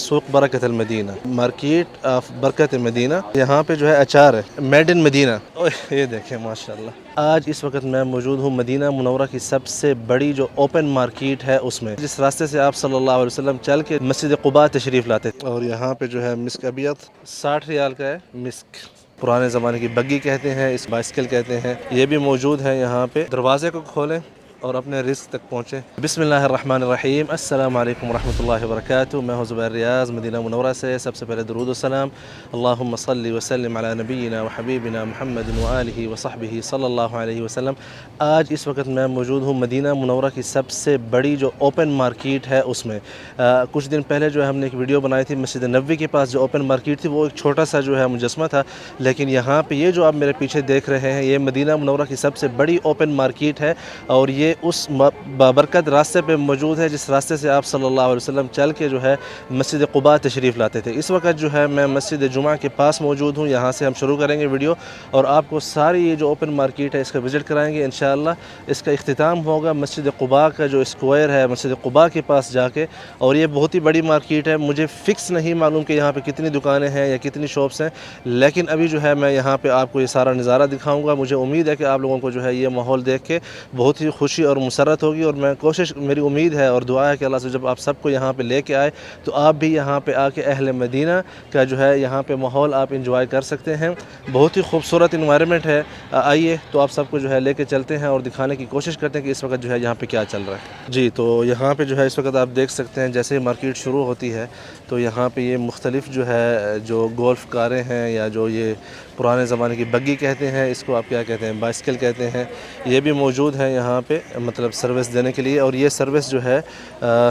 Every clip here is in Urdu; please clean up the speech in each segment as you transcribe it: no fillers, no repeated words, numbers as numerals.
سوق برکت المدینہ، مارکیٹ آف برکت مدینہ۔ یہاں پہ جو ہے اچار ہے میڈ ان مدینہ۔ یہ دیکھیں ماشاءاللہ، آج اس وقت میں موجود ہوں مدینہ منورہ کی سب سے بڑی جو اوپن مارکیٹ ہے اس میں، جس راستے سے آپ صلی اللہ علیہ وسلم چل کے مسجد قباء تشریف لاتے تھے۔ اور یہاں پہ جو ہے مسک ابیض 60 ریال کا ہے مسک، پرانے زمانے کی بگی کہتے ہیں، اس بائسکل کہتے ہیں، یہ بھی موجود ہے یہاں پہ۔ دروازے کو کھولیں اور اپنے رزق تک پہنچیں۔ بسم اللہ الرحمن الرحیم، السلام علیکم ورحمۃ اللہ وبرکاتہ۔ میں ہوں زبیر ریاض مدینہ منورہ سے۔ سب سے پہلے درود و سلام، اللہم صلی وسلم علی نبینا وحبیبنا محمد وآلہ وصحبہ صلی اللہ علیہ وسلم۔ آج اس وقت میں موجود ہوں مدینہ منورہ کی سب سے بڑی جو اوپن مارکیٹ ہے اس میں۔ کچھ دن پہلے جو ہے ہم نے ایک ویڈیو بنائی تھی مسجد نبوی کے پاس جو اوپن مارکیٹ تھی، وہ ایک چھوٹا سا جو ہے مجسمہ تھا، لیکن یہاں پہ یہ جو آپ میرے پیچھے دیکھ رہے ہیں، یہ مدینہ منورہ کی سب سے بڑی اوپن مارکیٹ ہے، اور یہ اس بابرکت راستے پہ موجود ہے جس راستے سے آپ صلی اللہ علیہ وسلم چل کے جو ہے مسجد قباء تشریف لاتے تھے۔ اس وقت جو ہے میں مسجد جمعہ کے پاس موجود ہوں، یہاں سے ہم شروع کریں گے ویڈیو، اور آپ کو ساری یہ جو اوپن مارکیٹ ہے اس کا وزٹ کرائیں گے انشاءاللہ۔ اس کا اختتام ہوگا مسجد قباء کا جو اسکوائر ہے مسجد قباء کے پاس جا کے، اور یہ بہت ہی بڑی مارکیٹ ہے۔ مجھے فکس نہیں معلوم کہ یہاں پہ کتنی دکانیں ہیں یا کتنی شاپس ہیں، لیکن ابھی جو ہے میں یہاں پہ آپ کو یہ سارا نظارہ دکھاؤں گا۔ مجھے امید ہے کہ آپ لوگوں کو جو ہے یہ ماحول دیکھ کے بہت ہی خوشی اور مسرت ہوگی، اور میری امید ہے اور دعا ہے کہ اللہ سے جب آپ سب کو یہاں پہ لے کے آئے تو آپ بھی یہاں پہ آ کے اہل مدینہ کا جو ہے یہاں پہ ماحول آپ انجوائے کر سکتے ہیں۔ بہت ہی خوبصورت انوائرمنٹ ہے۔ آئیے تو آپ سب کو جو ہے لے کے چلتے ہیں اور دکھانے کی کوشش کرتے ہیں کہ اس وقت جو ہے یہاں پہ کیا چل رہا ہے۔ جی، تو یہاں پہ جو ہے اس وقت آپ دیکھ سکتے ہیں جیسے ہی مارکیٹ شروع ہوتی ہے تو یہاں پہ یہ مختلف جو ہے جو گولف کاریں ہیں، یا جو یہ پرانے زمانے کی بگی کہتے ہیں، اس کو آپ کیا کہتے ہیں، بائسکل کہتے ہیں، یہ بھی موجود ہے یہاں پہ، مطلب سروس دینے کے لیے۔ اور یہ سروس جو ہے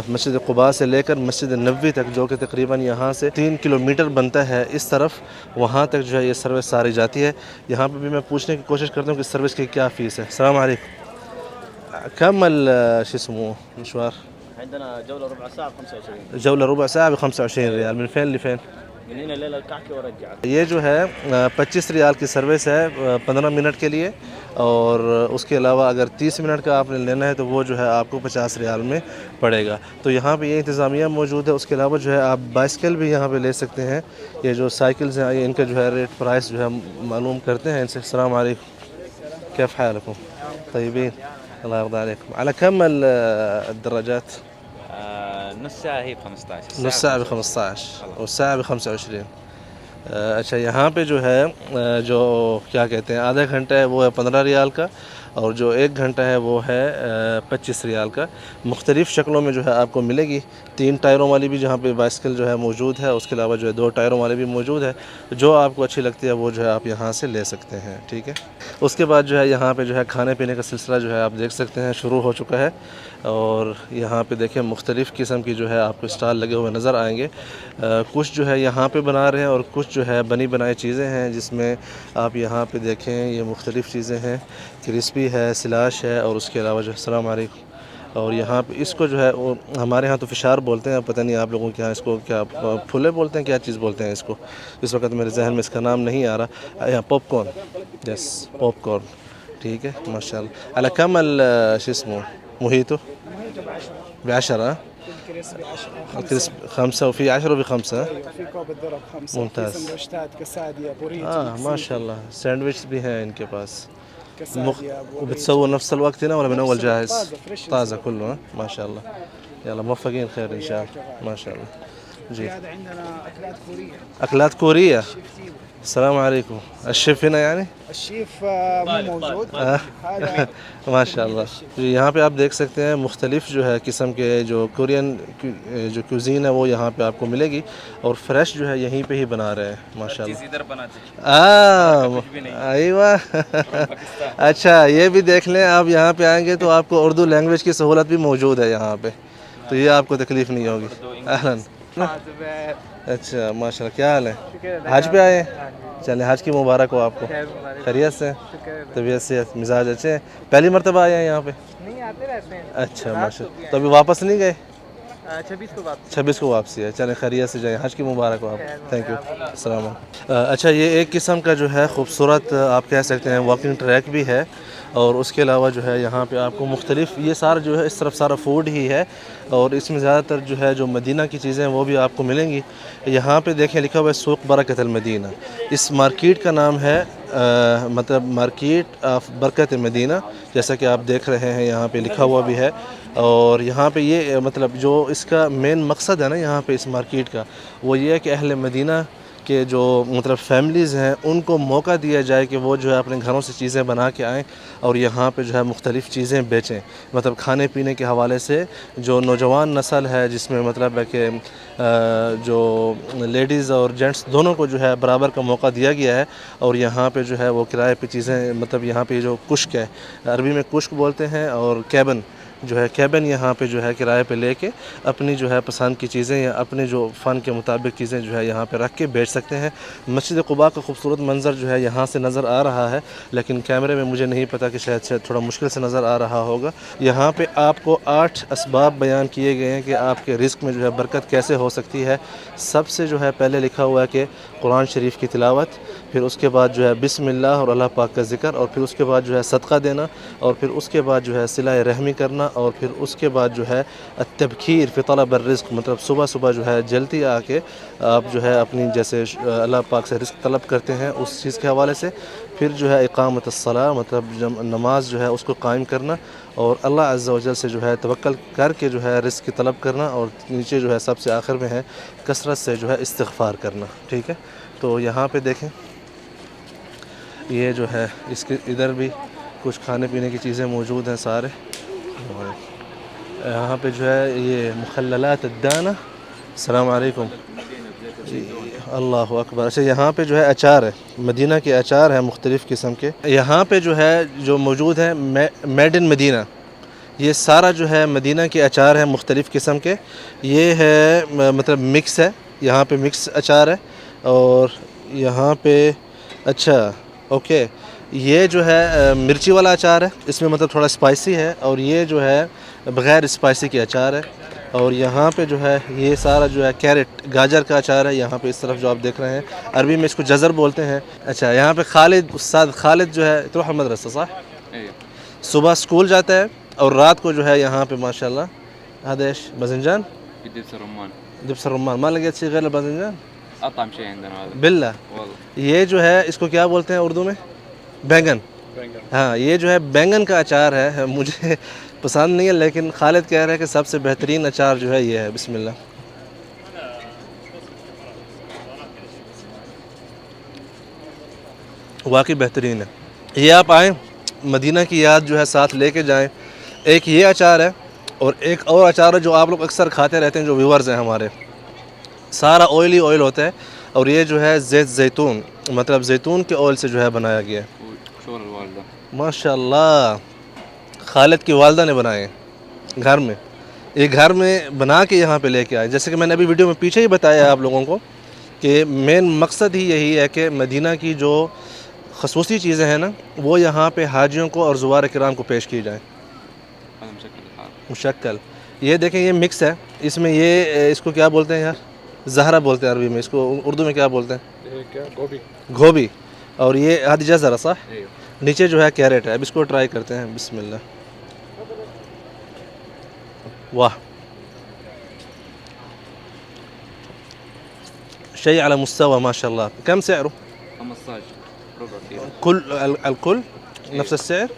مسجد قباء سے لے کر مسجد نبوی تک، جو کہ تقریباً یہاں سے 3 کلومیٹر بنتا ہے اس طرف، وہاں تک جو ہے یہ سروس ساری جاتی ہے۔ یہاں پہ بھی میں پوچھنے کی کوشش کرتا ہوں کہ سروس کی کیا فیس ہے۔ السلام علیکم، كم شو اسمه مشوار؟ عندنا جولة ربع ساعة ب25. جولة ربع ساعة ب25 ريال، من فين لفين؟ من هنا ليلة الكعكة ورجعك. یہ جو ہے 25 ریال کی سروس ہے 15 منٹ کے لیے، اور اس کے علاوہ اگر 30 منٹ کا آپ نے لینا ہے تو وہ جو ہے آپ کو 50 ریال میں پڑے گا۔ تو یہاں پہ یہ انتظامیہ موجود ہے۔ اس کے علاوہ جو ہے آپ بائسکل بھی یہاں پہ لے سکتے ہیں۔ یہ جو سائیکلز ہیں ان کا جو ہے ریٹ پرائس جو ہے معلوم کرتے ہیں ان سے۔ السلام علیکم، کیف حالکم؟ طیبین، اللہ يرضى عليكم. على كم الدراجات؟ نص ساعة هي ب15. نص ساعة ب15 والساعة ب25۔ اچھا، یہاں پہ جو ہے جو کیا کہتے ہیں آدھا گھنٹہ ہے وہ ہے 15 ریال کا، اور جو 1 گھنٹہ ہے وہ ہے 25 ریال کا۔ مختلف شکلوں میں جو ہے آپ کو ملے گی۔ 3 ٹائروں والی بھی جہاں پہ بائسکل جو ہے موجود ہے، اس کے علاوہ جو ہے 2 ٹائروں والی بھی موجود ہے۔ جو آپ کو اچھی لگتی ہے وہ جو ہے آپ یہاں سے لے سکتے ہیں، ٹھیک ہے۔ اس کے بعد جو ہے یہاں پہ جو ہے کھانے پینے کا سلسلہ جو ہے آپ دیکھ سکتے ہیں شروع ہو چکا ہے، اور یہاں پہ دیکھیں مختلف قسم کی جو ہے آپ کو اسٹال لگے ہوئے نظر آئیں گے۔ کچھ جو ہے یہاں پہ بنا رہے ہیں، اور کچھ جو ہے بنی بنائی چیزیں ہیں، جس میں آپ یہاں پہ دیکھیں یہ مختلف چیزیں ہیں، کرسپی ہے، سلاش ہے، اور اس کے علاوہ جو ہے السلام علیکم، اور یہاں پہ اس کو جو ہے ہمارے ہاں تو فشار بولتے ہیں، پتہ نہیں آپ لوگوں کے یہاں اس کو کیا پھولے بولتے ہیں، کیا چیز بولتے ہیں اس کو، اس وقت میرے ذہن میں اس کا نام نہیں آ رہا۔ یہاں پاپ کارن، یس پاپ کارن، ٹھیک ہے ماشاء اللہ۔ على كم شو اسمه موهيتو؟ ب10. الكريسب 5 وفي 10 ب5. في كوب الذرة ب5. ممتاز. في سندويشتات كسادية بوريتو. ما شاء الله، ساندويتش بھی ہیں ان کے پاس، كسادية وبتسووا نفس الوقت هنا ولا من اول جاهز؟ طازة فريش. طازة كله، ما شاء الله. يلا موفقين خير ان شاء الله، ما شاء الله. جی، هذا عندنا أكلات كورية. اكلات كورية. شيف السلام علیکم، الشیف هنا يعني؟ الشيف مو موجود. هذا ماشاء اللہ جی، یہاں پہ آپ دیکھ سکتے ہیں مختلف جو ہے قسم کے جو کورین جو کوزین ہے وہ یہاں پہ آپ کو ملے گی، اور فریش جو ہے یہیں پہ ہی بنا رہے ہیں ماشاء اللہ۔ ادھر بناتے ہیں ایوہ اچھا، یہ بھی دیکھ لیں، آپ یہاں پہ آئیں گے تو آپ کو اردو لینگویج کی سہولت بھی موجود ہے یہاں پہ، تو یہ آپ کو تکلیف نہیں ہوگی۔ اہلاً، اچھا ماشاء اللہ، کیا حال ہے؟ حج پہ آئے ہیں؟ چلیں حج کی مبارک ہو آپ کو، خیریت سے، طبیعت سے مزاج اچھے ہیں؟ پہلی مرتبہ آئے ہیں یہاں پہ؟ نہیں آتے رہتے ہیں۔ اچھا ماشاء اللہ، تو ابھی واپس نہیں گئے؟ 26 کو واپسی ہے. چلیں خیریت سے جائیں, حج کی مبارک ہو آپ. تھینک یو, السلام علیکم. اچھا, یہ ایک قسم کا جو ہے خوبصورت آپ کہہ سکتے ہیں واکنگ ٹریک بھی ہے, اور اس کے علاوہ جو ہے یہاں پہ آپ کو مختلف یہ سارا جو ہے اس طرف سارا فوڈ ہی ہے, اور اس میں زیادہ تر جو ہے جو مدینہ کی چیزیں ہیں وہ بھی آپ کو ملیں گی. یہاں پہ دیکھیں لکھا ہوا ہے سوق برکت المدینہ. اس مارکیٹ کا نام ہے مطلب مارکیٹ آف برکت مدینہ, جیسا کہ آپ دیکھ رہے ہیں یہاں پہ لکھا ہوا بھی ہے. اور یہاں پہ یہ مطلب جو اس کا مین مقصد ہے نا یہاں پہ اس مارکیٹ کا, وہ یہ ہے کہ اہل مدینہ کہ جو مطلب فیملیز ہیں ان کو موقع دیا جائے کہ وہ جو ہے اپنے گھروں سے چیزیں بنا کے آئیں اور یہاں پہ جو ہے مختلف چیزیں بیچیں. مطلب کھانے پینے کے حوالے سے جو نوجوان نسل ہے جس میں مطلب ہے کہ جو لیڈیز اور جینٹس دونوں کو جو ہے برابر کا موقع دیا گیا ہے. اور یہاں پہ جو ہے وہ کرائے پہ چیزیں مطلب یہاں پہ جو کشک ہے, عربی میں کشک بولتے ہیں, اور کیبن جو ہے کیبن یہاں پہ جو ہے کرائے پہ لے کے اپنی جو ہے پسند کی چیزیں یا اپنے جو فن کے مطابق چیزیں جو ہے یہاں پہ رکھ کے بیچ سکتے ہیں. مسجد قباء کا خوبصورت منظر جو ہے یہاں سے نظر آ رہا ہے, لیکن کیمرے میں مجھے نہیں پتہ کہ شاید تھوڑا مشکل سے نظر آ رہا ہوگا. یہاں پہ آپ کو 8 اسباب بیان کیے گئے ہیں کہ آپ کے رزق میں جو ہے برکت کیسے ہو سکتی ہے. سب سے جو ہے پہلے لکھا ہوا ہے کہ قرآن شریف کی تلاوت, پھر اس کے بعد جو ہے بسم اللہ اور اللہ پاک کا ذکر, اور پھر اس کے بعد جو ہے صدقہ دینا, اور پھر اس کے بعد جو ہے صلہ رحمی کرنا, اور پھر اس کے بعد جو ہے التبکیر فی طلب الرزق, مطلب صبح صبح جو ہے جلدی آ کے آپ جو ہے اپنی جیسے اللہ پاک سے رزق طلب کرتے ہیں اس چیز کے حوالے سے. پھر جو ہے اقامت الصلاۃ, مطلب نماز جو ہے اس کو قائم کرنا, اور اللہ عز و جل سے جو ہے توکل کر کے جو ہے رزق کی طلب کرنا, اور نیچے جو ہے سب سے آخر میں ہے کثرت سے جو ہے استغفار کرنا. ٹھیک ہے, تو یہاں پہ دیکھیں یہ جو ہے اس کے ادھر بھی کچھ کھانے پینے کی چیزیں موجود ہیں سارے. یہاں پہ جو ہے یہ مخللات الدانہ. السلام علیکم. اللہ اکبر. اچھا, یہاں پہ جو ہے اچار ہے, مدینہ کے اچار ہیں مختلف قسم کے. یہاں پہ جو ہے جو موجود ہیں میڈ ان مدینہ, یہ سارا جو ہے مدینہ کے اچار ہیں مختلف قسم کے. یہ ہے مطلب مکس ہے, یہاں پہ مکس اچار ہے. اور یہاں پہ اچھا اوکے, یہ جو ہے مرچی والا اچار ہے, اس میں مطلب تھوڑا اسپائسی ہے, اور یہ جو ہے بغیر اسپائسی کے اچار ہے. اور یہاں پہ جو ہے یہ سارا جو ہے کیرٹ گاجر کا اچار ہے. یہاں پہ اس طرف جو آپ دیکھ رہے ہیں عربی میں اس کو جزر بولتے ہیں. اچھا, یہاں پہ خالد استاد خالد جو ہے تروح المدرسہ صح, صبح اسکول جاتا ہے, اور رات کو جو ہے یہاں پہ ماشاء اللہ هذا ايش باذنجان دبس الرمان. دبس الرمان. ما لقيت شيء غير الباذنجان اطعم شيء عندنا هذا بالله. والله. یہ جو ہے اس کو کیا بولتے ہیں اردو میں, بینگن. ہاں, یہ جو ہے بینگن کا اچار ہے. مجھے پسند نہیں ہے, لیکن خالد کہہ رہے ہیں کہ سب سے بہترین اچار جو ہے یہ ہے. بسم اللہ. واقعی بہترین ہے. یہ آپ آئیں مدینہ کی یاد جو ہے ساتھ لے کے جائیں. ایک یہ اچار ہے, اور ایک اور اچار ہے جو آپ لوگ اکثر کھاتے رہتے ہیں جو ویورز ہیں ہمارے. سارا آئلی آئل ہوتا ہے, اور یہ جو ہے زیت زیتون, مطلب زیتون کے آئل سے جو ہے بنایا گیا ہے. شغل الوالدة. ماشاء اللہ, خالد کی والدہ نے بنائے گھر میں. یہ گھر میں بنا کے یہاں پہ لے کے آئے. جیسے کہ میں نے ابھی ویڈیو میں پیچھے ہی بتایا ہے آپ لوگوں کو کہ مین مقصد ہی یہی ہے کہ مدینہ کی جو خصوصی چیزیں ہیں نا وہ یہاں پہ حاجیوں کو اور زوار کرام کو پیش کی جائیں. هذا مشكل الحال. مشکل. یہ دیکھیں یہ مکس ہے, اس میں یہ اس کو کیا بولتے ہیں یار, زہرہ بولتے ہیں عربی میں, اس کو اردو میں کیا بولتے ہیں, گوبھی. اور یہ ہادی جزر صح, نیچے جو ہے کیرٹ ہے. اب اس کو ٹرائی کرتے ہیں. بسم اللہ. واہ, شيء على مستوى ما شاء الله. كم سعره 15 ربع كيلو. كل الكل نفس السعر.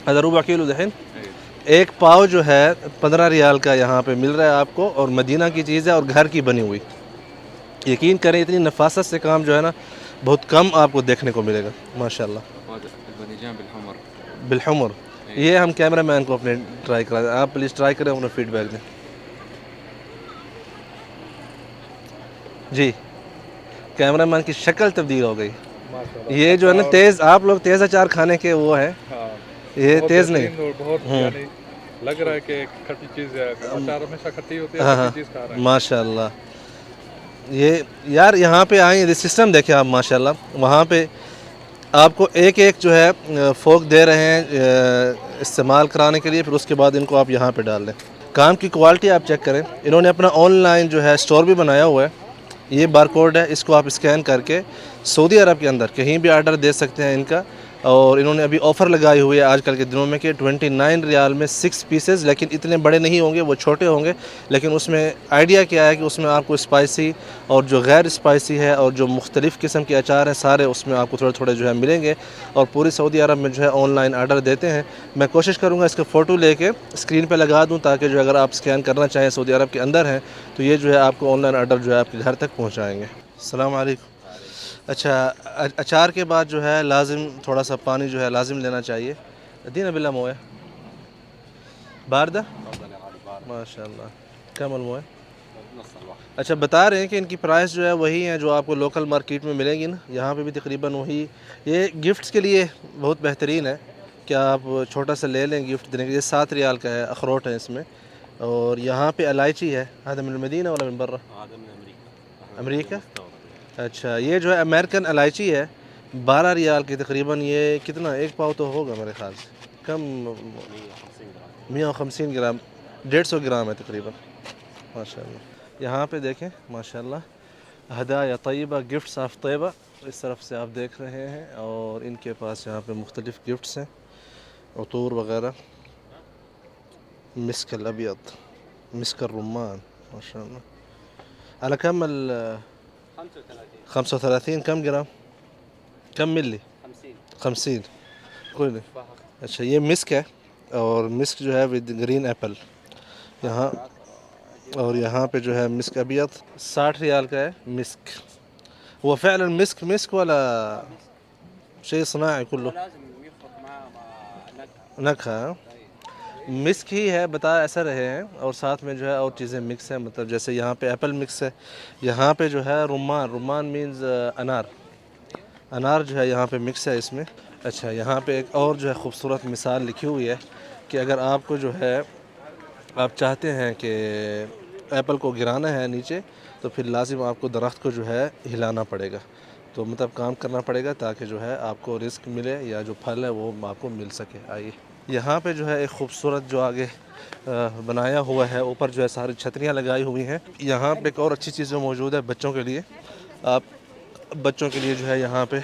هذا ربع كيلو دحين. ايوه. ایک پاؤ جو ہے 15 ریال کا یہاں پہ مل رہا ہے آپ کو, اور مدینہ کی چیز ہے اور گھر کی بنی ہوئی. یقین کریں اتنی نفاست سے کام جو ہے نا بہت کم آپ کو دیکھنے کو ملے گا ماشاءاللہ. وهذا الباذنجان بالحمر. بالحمر. یہ ہم کیمرہ مین کو اپنے ٹرائی کرا دیں, آپ پلیز ٹرائی کریں, انہیں فیڈ بیک دیں. جی, کیمرہ مین کی شکل تبدیل ہو گئی. یہ جو ہے نا تیز, آپ لوگ تیز اچار کھانے کے وہ ہیں, یہ تیز نہیں. بہت یعنی لگ رہا ہے کہ کھٹی چیز ہے, اچار ہمیشہ کھٹی ہوتی ہے, ہاں کھٹی چیز کھا رہے ہیں. ماشاء اللہ. یہ یار یہاں پہ آئیں, سسٹم دیکھیں آپ ماشاء اللہ. وہاں پہ آپ کو ایک ایک جو ہے فوک دے رہے ہیں استعمال کرانے کے لیے, پھر اس کے بعد ان کو آپ یہاں پہ ڈال دیں. کام کی کوالٹی آپ چیک کریں. انہوں نے اپنا آن لائن جو ہے اسٹور بھی بنایا ہوا ہے. یہ بار کوڈ ہے, اس کو آپ اسکین کر کے سعودی عرب کے اندر کہیں بھی آرڈر دے سکتے ہیں ان کا. اور انہوں نے ابھی آفر لگائی ہوئی ہے آج کل کے دنوں میں کہ 29 ریال میں 6 پیسز, لیکن اتنے بڑے نہیں ہوں گے, وہ چھوٹے ہوں گے. لیکن اس میں آئیڈیا کیا ہے کہ اس میں آپ کو اسپائسی اور جو غیر اسپائسی ہے اور جو مختلف قسم کے اچار ہیں سارے اس میں آپ کو تھوڑے تھوڑے جو ہے ملیں گے. اور پوری سعودی عرب میں جو ہے آن لائن آرڈر دیتے ہیں. میں کوشش کروں گا اس کے فوٹو لے کے اسکرین پہ لگا دوں تاکہ جو اگر آپ اسکین کرنا چاہیں سعودی عرب کے اندر ہیں تو یہ جو ہے آپ کو آن لائن آرڈر جو ہے آپ کے گھر تک پہنچائیں گے. السلام علیکم. اچھا, اچار کے بعد جو ہے لازم تھوڑا سا پانی جو ہے لازم لینا چاہیے. دینا بالله مويه باردة ماشاء اللہ. کم المويه. اچھا, بتا رہے ہیں کہ ان کی پرائس جو ہے وہی ہیں جو آپ کو لوکل مارکیٹ میں ملیں گی نا, یہاں پہ بھی تقریباً وہی. یہ گفٹس کے لیے بہت بہترین ہے کہ آپ چھوٹا سا لے لیں گفٹ دینے کے لیے. 7 ریال کا ہے, اخروٹ ہے اس میں. اور یہاں پہ الائچی ہے. هذا من المدینہ ولا من برا؟ هذا من امریکا. امریکہ. اچھا, یہ جو ہے امریکن الائچی ہے 12 ریال کی تقریباً. یہ کتنا, ایک پاؤ تو ہوگا میرے خیال سے. کم 150 گرام, 150 گرام ہے تقریباً. ماشاء اللہ. یہاں پہ دیکھیں ماشاء اللہ, ہدایہ طیبہ, گفٹس آف طیبہ اس طرف سے آپ دیکھ رہے ہیں. اور ان کے پاس یہاں پہ مختلف گفٹس ہیں, عطور وغیرہ. مسک الابیض, مسک الرمان. ماشاء اللہ. على كم 35 كم جرام, كم ملی؟ 50. کوئی نہیں. اچھا, یہ مسک ہے اور مسک جو ہے ود گرین ایپل یہاں. اور یہاں پہ جو ہے مسک ابیض 60 ریال کا ہے مسک. هو فعلا مسك مسك ولا شيء صناعي كله؟ لازم يخلط معاه نكهة. مسک ہی ہے بتا ایسا رہے ہیں, اور ساتھ میں جو ہے اور چیزیں مکس ہیں. مطلب جیسے یہاں پہ ایپل مکس ہے, یہاں پہ جو ہے رمان. رمان مینز انار. انار جو ہے یہاں پہ مکس ہے اس میں. اچھا, یہاں پہ ایک اور جو ہے خوبصورت مثال لکھی ہوئی ہے کہ اگر آپ کو جو ہے آپ چاہتے ہیں کہ ایپل کو گرانا ہے نیچے تو پھر لازم آپ کو درخت کو جو ہے ہلانا پڑے گا. تو مطلب کام کرنا پڑے گا تاکہ جو ہے آپ کو رزق ملے یا جو پھل ہے وہ آپ کو مل سکے. آئیے, یہاں پہ جو ہے ایک خوبصورت جو آگے بنایا ہوا ہے, اوپر جو ہے ساری چھتریاں لگائی ہوئی ہیں. یہاں پہ ایک اور اچھی چیز جو موجود ہے بچوں کے لیے, آپ بچوں کے لیے جو ہے یہاں پہ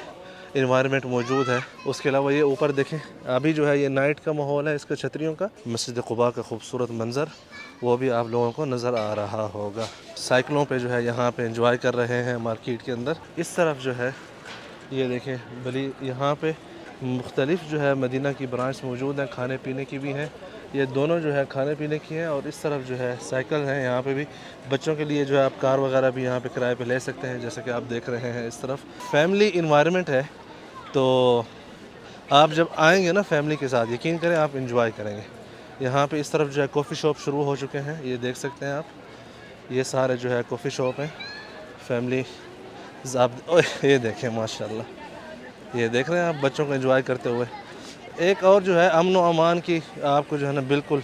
انوائرمنٹ موجود ہے. اس کے علاوہ یہ اوپر دیکھیں, ابھی جو ہے یہ نائٹ کا ماحول ہے اس کا چھتریوں کا. مسجد قباء کا خوبصورت منظر وہ بھی آپ لوگوں کو نظر آ رہا ہوگا. سائیکلوں پہ جو ہے یہاں پہ انجوائے کر رہے ہیں مارکیٹ کے اندر. اس طرف جو ہے یہ دیکھیں بلی, یہاں پہ مختلف جو ہے مدینہ کی برانچ موجود ہیں, کھانے پینے کی بھی ہیں. یہ دونوں جو ہے کھانے پینے کی ہیں. اور اس طرف جو ہے سائیکل ہیں. یہاں پہ بھی بچوں کے لیے جو ہے آپ کار وغیرہ بھی یہاں پہ کرائے پہ لے سکتے ہیں, جیسا کہ آپ دیکھ رہے ہیں. اس طرف فیملی انوائرمنٹ ہے, تو آپ جب آئیں گے نا فیملی کے ساتھ یقین کریں آپ انجوائے کریں گے. یہاں پہ اس طرف جو ہے کافی شاپ شروع ہو چکے ہیں, یہ دیکھ سکتے ہیں آپ. یہ سارے جو ہے کافی شاپ ہیں فیملی. یہ دیکھیں ماشاء اللہ, یہ دیکھ رہے ہیں آپ بچوں کو انجوائے کرتے ہوئے. ایک اور جو ہے امن و امان کی آپ کو جو ہے نا بالکل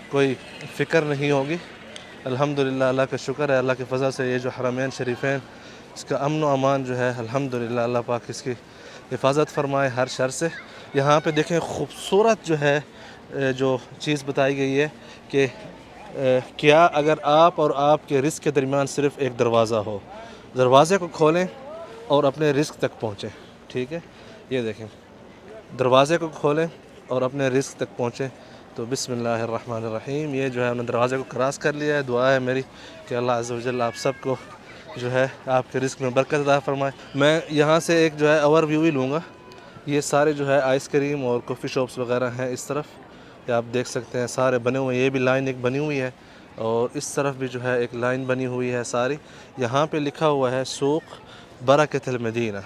کوئی فکر نہیں ہوگی. الحمدللہ, اللہ کا شکر ہے, اللہ کے فضل سے یہ جو حرمین شریفین اس کا امن و امان جو ہے الحمدللہ اللہ پاک اس کی حفاظت فرمائے ہر شر سے. یہاں پہ دیکھیں خوبصورت جو ہے جو چیز بتائی گئی ہے کہ کیا اگر آپ اور آپ کے رزق کے درمیان صرف ایک دروازہ ہو, دروازے کو کھولیں اور اپنے رزق تک پہنچیں. ٹھیک ہے, یہ دیکھیں دروازے کو کھولیں اور اپنے رزق تک پہنچیں. تو بسم اللہ الرحمن الرحیم. یہ جو ہے ہم نے دروازے کو کراس کر لیا ہے. دعا ہے میری کہ اللہ عز و جل آپ سب کو جو ہے آپ کے رزق میں برکت عطا فرمائے. میں یہاں سے ایک جو ہے اوور ویو ہی لوں گا. یہ سارے جو ہے آئس کریم اور کافی شاپس وغیرہ ہیں اس طرف, یہ آپ دیکھ سکتے ہیں سارے بنے ہوئے ہیں. یہ بھی لائن ایک بنی ہوئی ہے, اور اس طرف بھی جو ہے ایک لائن بنی ہوئی ہے ساری. یہاں پہ لکھا ہوا ہے سوق برکت المدینہ,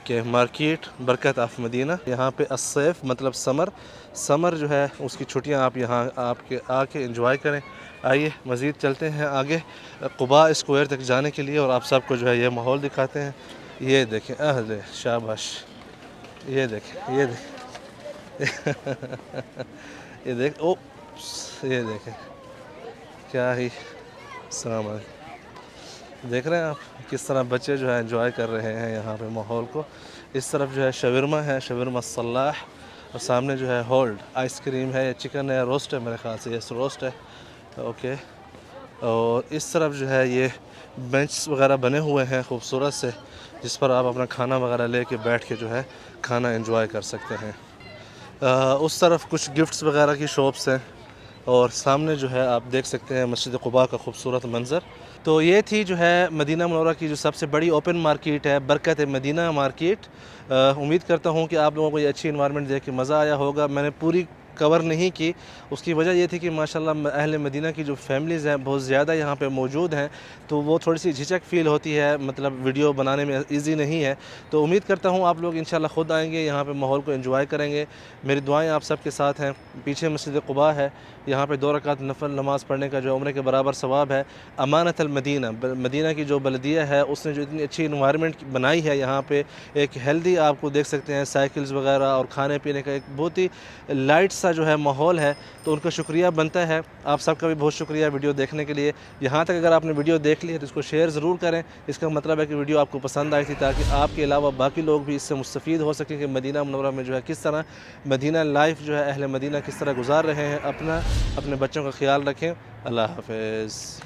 کہ مارکیٹ برکت آف مدینہ. یہاں پہ الصیف مطلب سمر جو ہے اس کی چھٹیاں آپ یہاں آ کے انجوائے کریں. آئیے مزید چلتے ہیں آگے قباء اسکوائر تک جانے کے لیے, اور آپ سب کو جو ہے یہ ماحول دکھاتے ہیں. یہ دیکھیں, اہل شاباش, یہ دیکھیں, یہ دیکھیں یہ دیکھ او یہ دیکھیں کیا ہی. السلام علیکم. دیکھ رہے ہیں آپ کس طرح بچے جو ہے انجوائے کر رہے ہیں یہاں پہ ماحول کو. اس طرف جو ہے شاورما ہے, شاورما الصلاح, اور سامنے جو ہے ہولڈ آئس کریم ہے, یا چکن ہے, روسٹ ہے میرے خیال سے, یہ روسٹ ہے. اوکے. اور اس طرف جو ہے یہ بینچ وغیرہ بنے ہوئے ہیں خوبصورت سے، جس پر آپ اپنا کھانا وغیرہ لے کے بیٹھ کے جو ہے کھانا انجوائے کر سکتے ہیں. اس طرف کچھ گفٹس وغیرہ کی شاپس ہیں، اور سامنے جو ہے آپ دیکھ سکتے ہیں مسجد قباء کا خوبصورت منظر. تو یہ تھی جو ہے مدینہ منورہ کی جو سب سے بڑی اوپن مارکیٹ ہے، برکت مدینہ مارکیٹ. امید کرتا ہوں کہ آپ لوگوں کو یہ اچھی انوائرمنٹ دیکھ کے مزہ آیا ہوگا. میں نے پوری کور نہیں کی، اس کی وجہ یہ تھی کہ ماشاءاللہ اہل مدینہ کی جو فیملیز ہیں بہت زیادہ یہاں پہ موجود ہیں، تو وہ تھوڑی سی جھجک فیل ہوتی ہے، مطلب ویڈیو بنانے میں ایزی نہیں ہے. تو امید کرتا ہوں آپ لوگ انشاءاللہ خود آئیں گے، یہاں پہ ماحول کو انجوائے کریں گے. میری دعائیں آپ سب کے ساتھ ہیں. پیچھے مسجد قباء ہے، یہاں پہ 2 رکعت نفل نماز پڑھنے کا جو عمرے کے برابر ثواب ہے. امانت المدینہ، مدینہ کی جو بلدیہ ہے اس نے جو اتنی اچھی انوائرمنٹ بنائی ہے یہاں پہ، ایک ہیلدی آپ کو دیکھ سکتے ہیں سائیکلز وغیرہ اور کھانے پینے کا ایک بہت ہی لائٹ سا جو ہے ماحول ہے. تو ان کا شکریہ بنتا ہے. آپ سب کا بھی بہت شکریہ ویڈیو دیکھنے کے لیے. یہاں تک اگر آپ نے ویڈیو دیکھ لی ہے تو اس کو شیئر ضرور کریں. اس کا مطلب ہے کہ ویڈیو آپ کو پسند آئی تھی، تاکہ آپ کے علاوہ باقی لوگ بھی اس سے مستفید ہو سکیں کہ مدینہ منورہ میں جو ہے کس طرح مدینہ لائف جو ہے اہل مدینہ کس طرح گزار رہے ہیں. اپنے بچوں کا خیال رکھیں. اللہ حافظ.